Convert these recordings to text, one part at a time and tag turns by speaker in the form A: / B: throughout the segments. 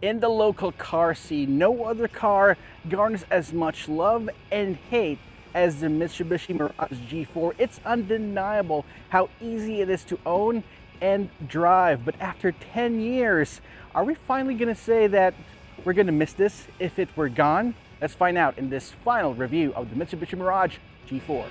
A: In the local car scene, no other car garners as much love and hate as the Mitsubishi Mirage G4. It's undeniable how easy it is to own and drive. But after 10 years, are we finally going to say that we're going to miss this if it were gone? Let's find out in this final review of the Mitsubishi Mirage G4.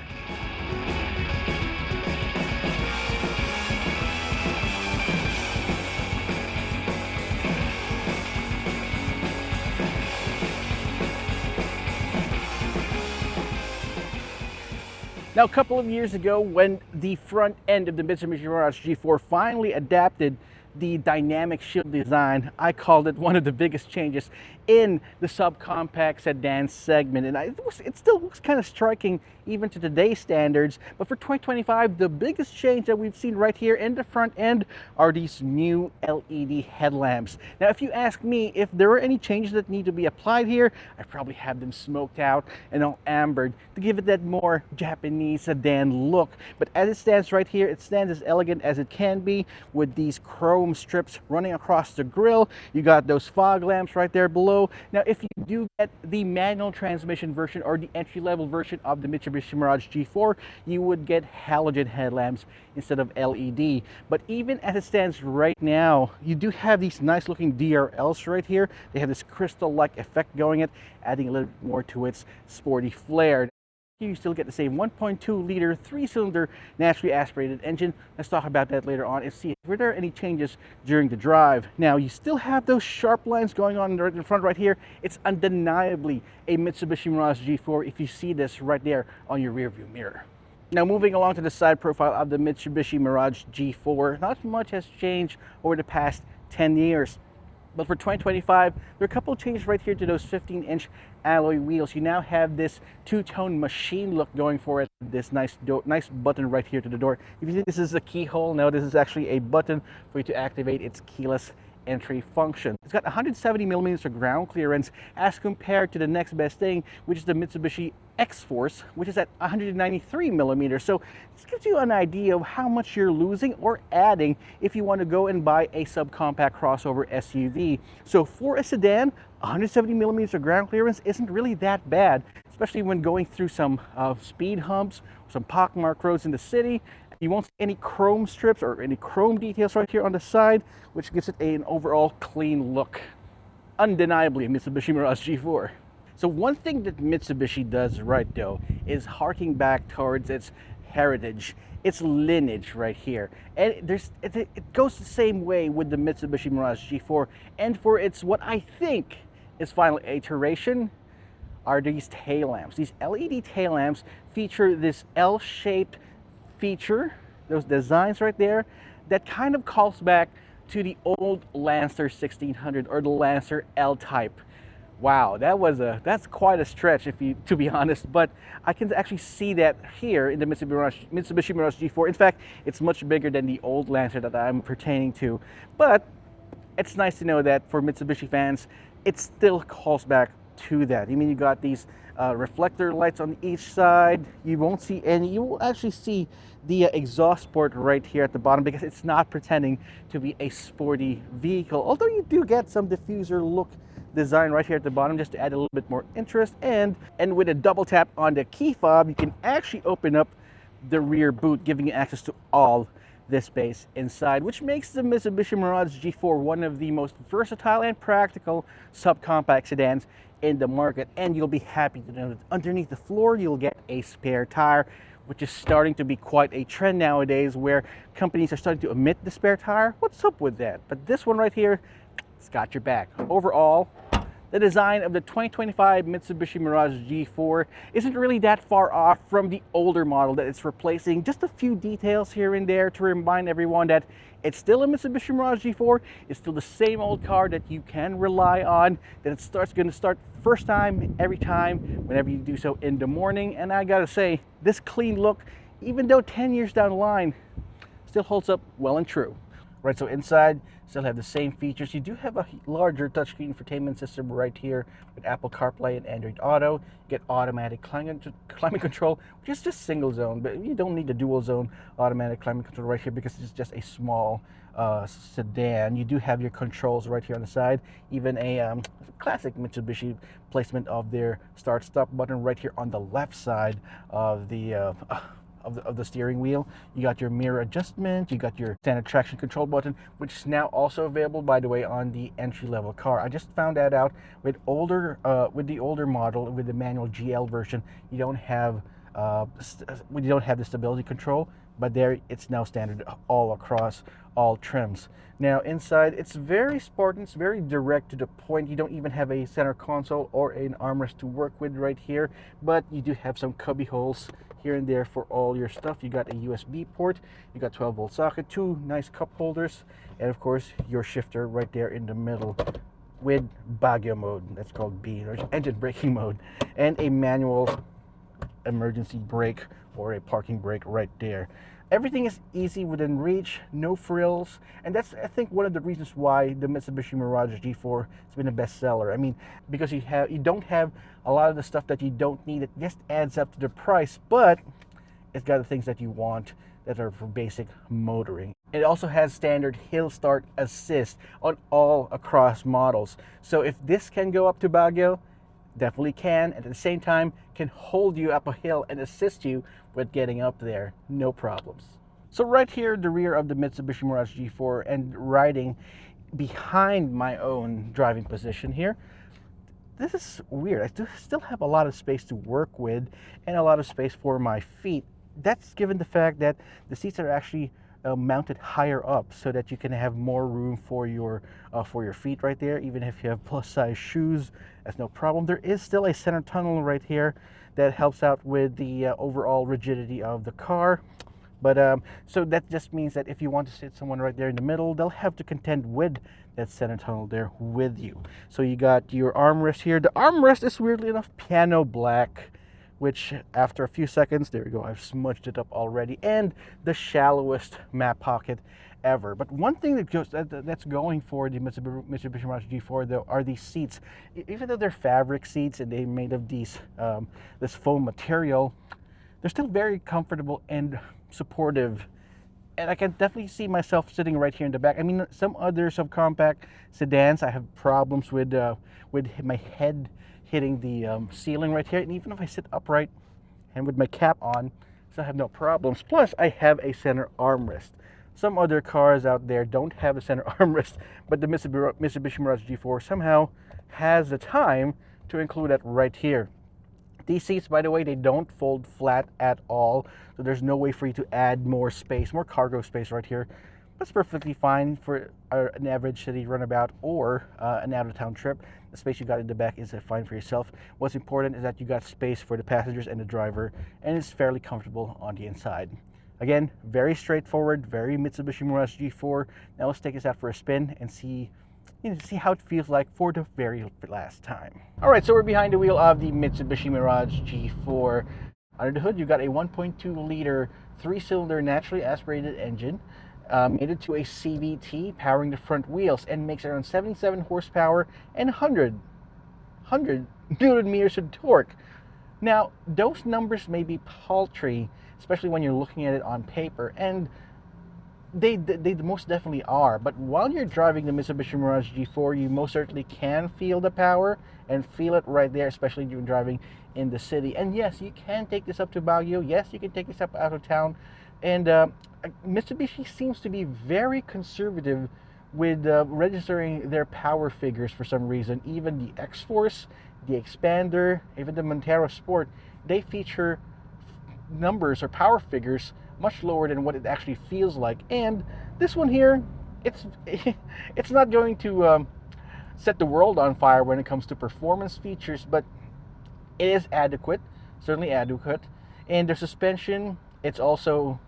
A: Now, a couple of years ago, when the front end of the Mitsubishi Mirage G4 finally adapted the dynamic shield design, I called it one of the biggest changes in the subcompact sedan segment. And it still looks kind of striking even to today's standards. But for 2025, the biggest change that we've seen right here in the front end are these new LED headlamps. Now, if you ask me if there are any changes that need to be applied here, I probably have them smoked out and all ambered to give it that more Japanese sedan look. But as it stands right here, it stands as elegant as it can be with these chrome strips running across the grille. You got those fog lamps right there below. Now, if you do get the manual transmission version or the entry-level version of the Mitsubishi Mirage G4, you would get halogen headlamps instead of LED. But even as it stands right now, you do have these nice looking DRLs right here. They have this crystal-like effect going it, adding a little bit more to its sporty flair. You still get the same 1.2 liter 3-cylinder naturally aspirated engine. Let's talk about that later on and see if there are any changes during the drive. Now, you still have those sharp lines going on in the front right here. It's undeniably a Mitsubishi Mirage G4 if you see this right there on your rear view mirror. Now, moving along to the side profile of the Mitsubishi Mirage G4, not much has changed over the past 10 years. But for 2025, there are a couple of changes right here to those 15-inch alloy wheels. You now have this two-tone machine look going for it. This nice button right here to the door. If you think this is a keyhole, no, this is actually a button for you to activate its keyless entry function. It's got 170 millimeters of ground clearance as compared to the next best thing, which is the Mitsubishi X-Force, which is at 193 millimeters. So this gives you an idea of how much you're losing or adding if you want to go and buy a subcompact crossover SUV. So for a sedan, 170 millimeters of ground clearance isn't really that bad, especially when going through some speed humps, some pockmarked roads in the city. You won't see any chrome strips or any chrome details right here on the side, which gives it an overall clean look. Undeniably a Mitsubishi Mirage G4. So one thing that Mitsubishi does right though is harking back towards its heritage, its lineage right here. And it goes the same way with the Mitsubishi Mirage G4. And for its what I think is final iteration are these tail lamps. These LED tail lamps feature this L-shaped feature, those designs right there, that kind of calls back to the old Lancer 1600 or the Lancer L-type. Wow, that's quite a stretch to be honest, but I can actually see that here in the Mitsubishi Mirage G4. In fact, it's much bigger than the old Lancer that I'm pertaining to. But it's nice to know that for Mitsubishi fans, it still calls back to that. I mean, you got these reflector lights on each side. You won't see any. You will actually see the exhaust port right here at the bottom because it's not pretending to be a sporty vehicle. Although you do get some diffuser look design right here at the bottom just to add a little bit more interest. And with a double tap on the key fob, you can actually open up the rear boot, giving you access to all this space inside, which makes the Mitsubishi Mirage G4 one of the most versatile and practical subcompact sedans in the market. And you'll be happy to know that underneath the floor you'll get a spare tire, which is starting to be quite a trend nowadays where companies are starting to omit the spare tire. What's up with that? But this one right here, it's got your back. Overall, the design of the 2025 Mitsubishi Mirage G4 isn't really that far off from the older model that it's replacing. Just a few details here and there to remind everyone that it's still a Mitsubishi Mirage G4. It's still the same old car that you can rely on, that it's going to start first time, every time, whenever you do so in the morning. And I gotta say, this clean look, even though 10 years down the line, still holds up well and true. Right, so inside still have the same features. You do have a larger touchscreen infotainment system right here with Apple CarPlay and Android Auto. You get automatic climate control, which is just single zone, but you don't need the dual zone automatic climate control right here because it's just a small sedan. You do have your controls right here on the side, even a classic Mitsubishi placement of their start-stop button right here on the left side of the of the steering wheel. You got your mirror adjustment, you got your standard traction control button, which is now also available, by the way, on the entry-level car. I just found that out with the older model, with the manual GL version. You don't have the stability control, but there it's now standard all across all trims. Now inside, it's very Spartan, it's very direct to the point. You don't even have a center console or an armrest to work with right here, but you do have some cubby holes here and there for all your stuff. You got a USB port, you got 12-volt socket, two nice cup holders, and of course your shifter right there in the middle with Baguio mode. That's called B, or engine braking mode, and a manual emergency brake or a parking brake right there. Everything is easy within reach, no frills, and that's, I think, one of the reasons why the Mitsubishi Mirage G4 has been a bestseller. I mean, because you don't have a lot of the stuff that you don't need. It just adds up to the price, but it's got the things that you want that are for basic motoring. It also has standard hill start assist on all across models. So if this can go up to Baguio, definitely can, and at the same time can hold you up a hill and assist you with getting up there, no problems. So right here, the rear of the Mitsubishi Mirage G4, and riding behind my own driving position here, this is weird. I do still have a lot of space to work with and a lot of space for my feet. That's given the fact that the seats are actually mounted higher up so that you can have more room for your feet right there. Even if you have plus size shoes, that's no problem. There is still a center tunnel right here that helps out with the overall rigidity of the car. But so that just means that if you want to sit someone right there in the middle, they'll have to contend with that center tunnel there with you. So you got your armrest here. The armrest is, weirdly enough, piano black, which after a few seconds, there we go, I've smudged it up already, and the shallowest map pocket ever. But one thing that's going for the Mitsubishi Mirage G4 though are these seats. Even though they're fabric seats and they're made of these this foam material, they're still very comfortable and supportive. And I can definitely see myself sitting right here in the back. I mean, some other subcompact sedans, I have problems with my head hitting the ceiling right here. And even if I sit upright and with my cap on, so I have no problems. Plus, I have a center armrest. Some other cars out there don't have a center armrest, but the Mitsubishi Mirage G4 somehow has the time to include that right here. These seats, by the way, they don't fold flat at all, so there's no way for you to add more space, more cargo space right here. That's perfectly fine for an average city runabout or an out-of-town trip. The space you got in the back is fine for yourself. What's important is that you got space for the passengers and the driver, and it's fairly comfortable on the inside. Again, very straightforward, very Mitsubishi Mirage G4. Now let's take this out for a spin and see how it feels like for the very last time. All right, so we're behind the wheel of the Mitsubishi Mirage G4. Under the hood, you got a 1.2 liter 3-cylinder naturally aspirated engine. Mated to a CVT powering the front wheels, and makes around 77 horsepower and 100 newton meters of torque. Now, those numbers may be paltry, especially when you're looking at it on paper, and they most definitely are. But while you're driving the Mitsubishi Mirage G4, you most certainly can feel the power and feel it right there, especially when you're driving in the city. And yes, you can take this up to Baguio. Yes, you can take this up out of town. And Mitsubishi seems to be very conservative with registering their power figures for some reason. Even the X-Force, the Expander, even the Montero Sport, they feature numbers or power figures much lower than what it actually feels like. And this one here, it's not going to set the world on fire when it comes to performance features, but it is adequate, certainly adequate. And the suspension, it's also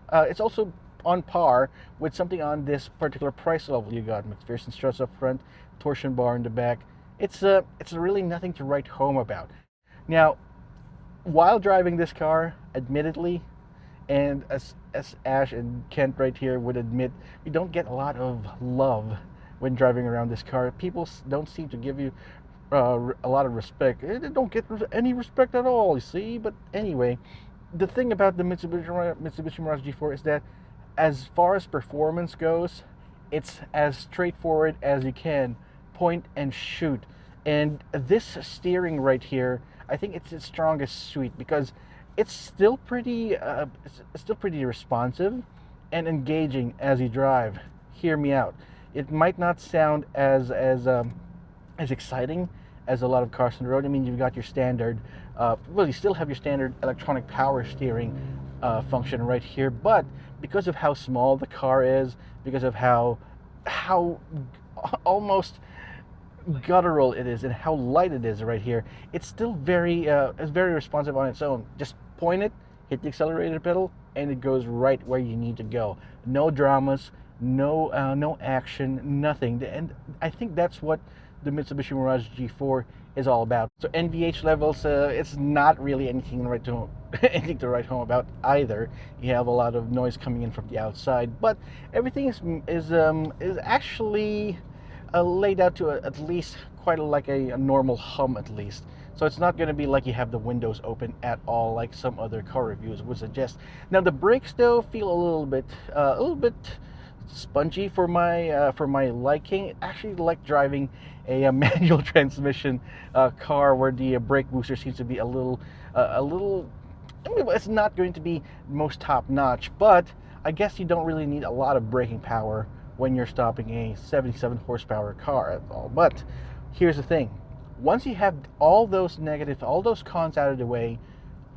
A: on par with something on this particular price level. You got McPherson struts up front, torsion bar in the back. It's really nothing to write home about. Now, while driving this car, admittedly, And as Ash and Kent right here would admit, you don't get a lot of love when driving around this car. People don't seem to give you a lot of respect. They don't get any respect at all, you see. But anyway, the thing about the Mitsubishi Mirage G4 is that as far as performance goes, it's as straightforward as you can, point and shoot. And this steering right here, I think it's its strongest suite because it's still pretty responsive and engaging as you drive. Hear me out. It might not sound as exciting as a lot of cars on the road. I mean, you've got your standard, well, you still have your standard electronic power steering function right here, but because of how small the car is, because of how almost guttural it is and how light it is right here, it's still it's very responsive on its own. Just point it, hit the accelerator pedal, and it goes right where you need to go. No dramas, no action, nothing. And I think that's what the Mitsubishi Mirage G4 is all about. So NVH levels, it's not really anything anything to write home about either. You have a lot of noise coming in from the outside, but everything is actually laid out to at least quite like a normal hum at least. So it's not going to be like you have the windows open at all, like some other car reviews would suggest. Now the brakes though feel a little bit spongy for my liking. I actually like driving a manual transmission car where the brake booster seems to be a little. I mean, it's not going to be most top notch, but I guess you don't really need a lot of braking power when you're stopping a 77 horsepower car at all. But here's the thing. Once you have all those cons out of the way,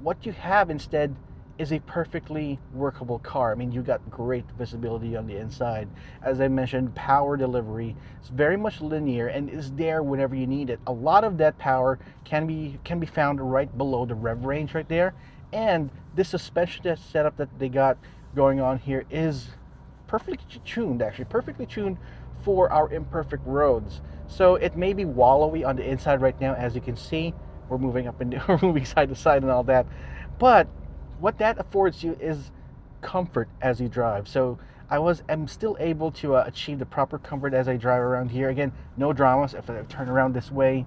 A: what you have instead is a perfectly workable car. I mean, you got great visibility on the inside. As I mentioned, power delivery is very much linear and is there whenever you need it. A lot of that power can be found right below the rev range right there. And this suspension setup that they got going on here is perfectly tuned for our imperfect roads. So it may be wallowy on the inside right now, as you can see. We're moving we're moving side to side and all that. But what that affords you is comfort as you drive. So I'm still able to achieve the proper comfort as I drive around here. Again, no dramas. If I turn around this way,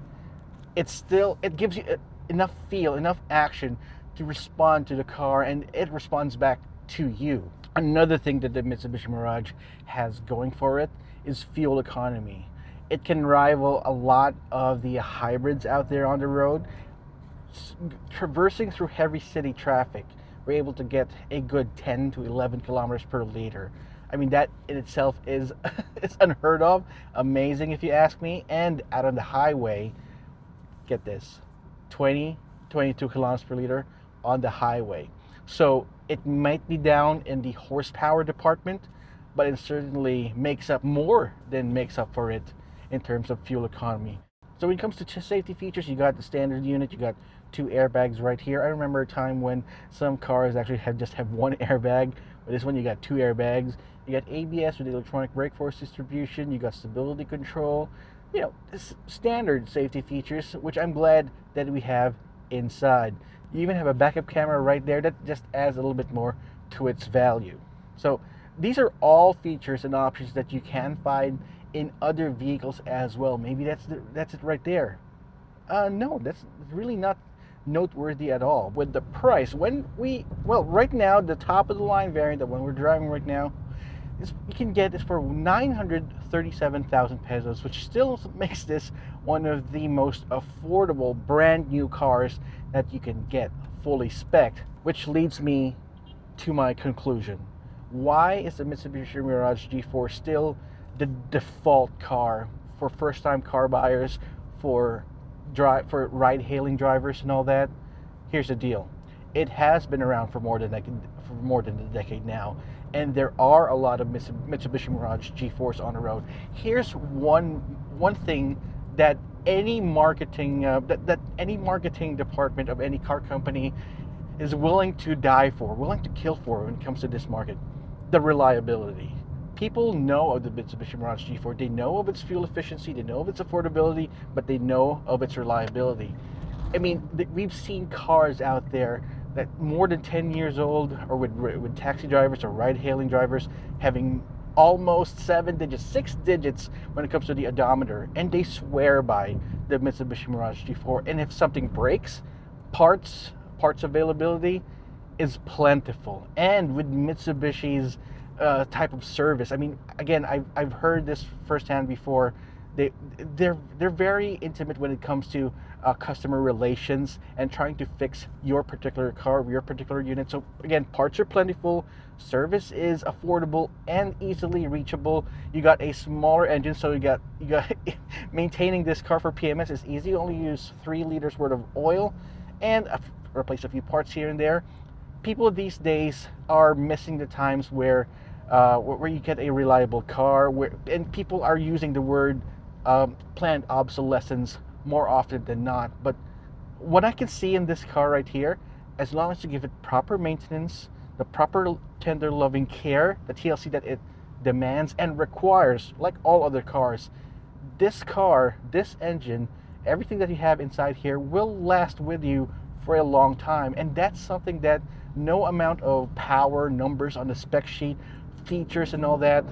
A: it gives you enough action to respond to the car, and it responds back to you. Another thing that the Mitsubishi Mirage has going for it is fuel economy. It can rival a lot of the hybrids out there on the road. Traversing through heavy city traffic, we're able to get a good 10 to 11 kilometers per liter. I mean, that in itself is unheard of, amazing if you ask me. And out on the highway, get this, 22 kilometers per liter on the highway. So it might be down in the horsepower department, but it certainly makes up for it in terms of fuel economy. So when it comes to safety features, you got the standard unit, you got 2 airbags right here. I remember a time when some cars actually just have 1 airbag, but this one you got 2 airbags. You got ABS with electronic brake force distribution, you got stability control, standard safety features, which I'm glad that we have inside. You even have a backup camera right there that just adds a little bit more to its value. So these are all features and options that you can find in other vehicles as well. Maybe that's it right there. No, that's really not noteworthy at all. With the price, right now, the top of the line variant, the one we're driving right now, you can get this for 937,000 pesos, which still makes this one of the most affordable brand new cars that you can get fully spec'd, which leads me to my conclusion. Why is the Mitsubishi Mirage G4 still the default car for first-time car buyers, for ride-hailing drivers and all that? Here's the deal. It has been around for more than a decade now, and there are a lot of Mitsubishi Mirage G4s on the road. Here's one thing that any marketing department of any car company is willing to die for, willing to kill for when it comes to this market: the reliability. People know of the Mitsubishi Mirage G4. They know of its fuel efficiency, they know of its affordability, but they know of its reliability. I mean, we've seen cars out there that more than 10 years old, or with taxi drivers or ride-hailing drivers having almost 7 digits, 6 digits when it comes to the odometer, and they swear by the Mitsubishi Mirage G4. And if something breaks, parts availability is plentiful. And with Mitsubishi's type of service, I mean, again, I've heard this firsthand before. They're very intimate when it comes to customer relations and trying to fix your particular car, your particular unit. So again, parts are plentiful, service is affordable and easily reachable. You got a smaller engine, so you got maintaining this car for PMS is easy. You only use 3 liters worth of oil and replace a few parts here and there. People these days are missing the times where you get a reliable car, and people are using the word planned obsolescence more often than not. But what I can see in this car right here, as long as you give it proper maintenance, the proper tender loving care, the TLC that it demands and requires, like all other cars, this car, this engine, everything that you have inside here will last with you for a long time. And that's something that no amount of power, numbers on the spec sheet, features and all that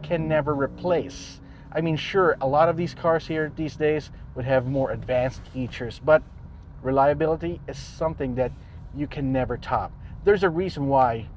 A: can never replace. I mean, sure, a lot of these cars here these days would have more advanced features, but reliability is something that you can never top. There's a reason why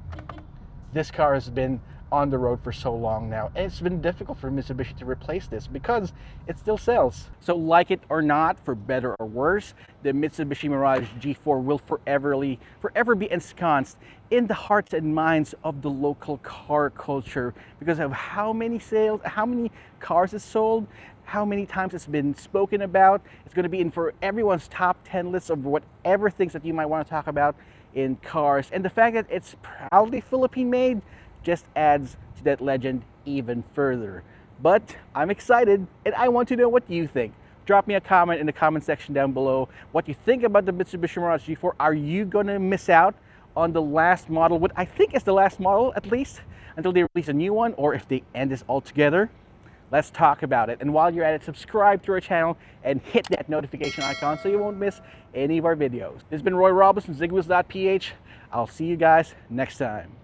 A: this car has been on the road for so long now, and it's been difficult for Mitsubishi to replace this because it still sells. So like it or not, for better or worse, the Mitsubishi Mirage G4 will forever be ensconced in the hearts and minds of the local car culture because of how many sales, how many cars it's sold, how many times it's been spoken about. It's going to be in for everyone's top 10 lists of whatever things that you might want to talk about in cars. And the fact that it's proudly Philippine made just adds to that legend even further. But I'm excited, and I want to know what you think. Drop me a comment in the comment section down below what you think about the Mitsubishi Mirage G4. Are you gonna miss out on the last model, what I think is the last model at least, until they release a new one, or if they end this altogether? Let's talk about it. And while you're at it, subscribe to our channel and hit that notification icon so you won't miss any of our videos. This has been Roy Robles from Zigwheels.Ph. I'll see you guys next time.